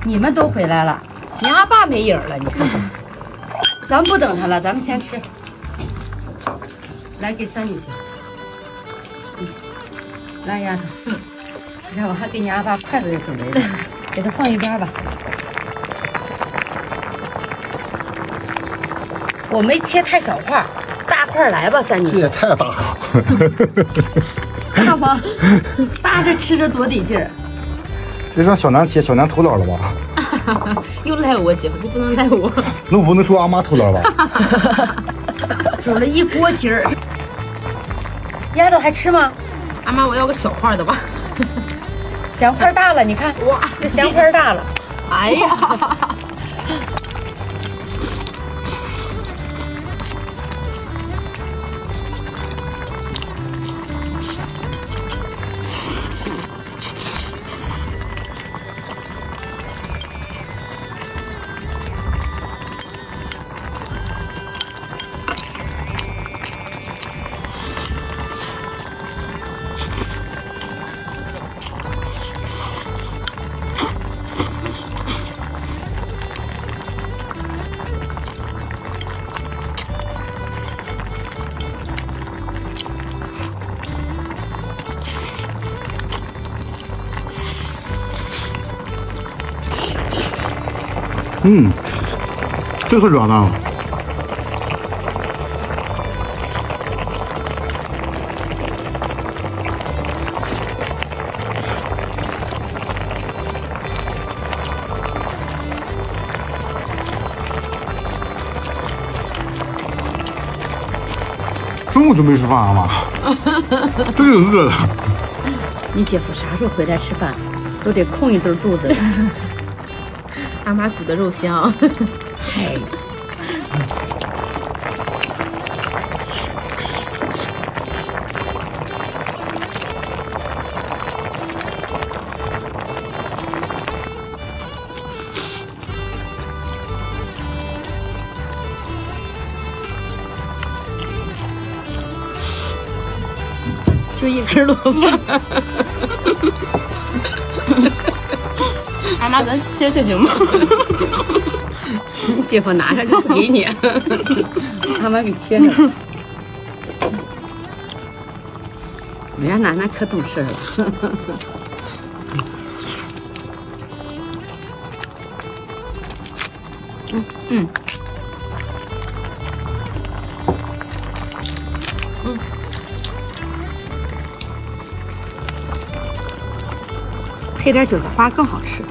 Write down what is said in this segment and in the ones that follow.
你们都回来了，你阿爸没影了，你看看。咱们不等他了，咱们先吃。来，给三女去。来丫头，你看我还给你阿爸筷子也准备了，给他放一边吧。我没切太小块，大块来吧，三女。这也太大了。大吗？大着吃着多得劲儿。这让小南切，小南偷懒了吧？又赖我姐夫，这不能赖我。那我不能说阿妈偷懒吧？煮了一锅鸡儿。丫头还吃吗？阿妈，我要个小块的吧。咸块大了，你看，哇，这咸块大了。哎呀，这是软的。中午准备吃饭啊妈？这个饿了。你姐夫啥时候回来吃饭，都得空一顿肚子。阿妈煮的肉香。嗨，就一根萝卜。阿妈，咱切切行吗？你姐夫拿上就不给你，阿妈给切上。我家楠楠可懂事了。配点韭菜花更好吃。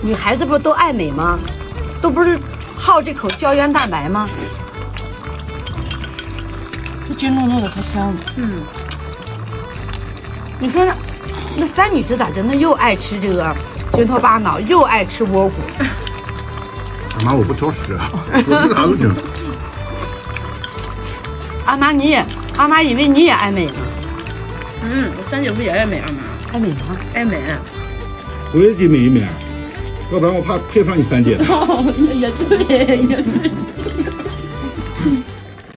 女孩子不都爱美吗？都不是好这口胶原蛋白吗？金糯糯的才香呢。你说那三女子咋真的又爱吃这个筋头巴脑，又爱吃窝骨？阿妈我不挑食，我吃啥都行。阿妈以为你也爱美呢。我三姐夫也爱美，阿妈爱美吗？爱美。我也得美一美，要不然我怕配不上你三姐。也对，也对。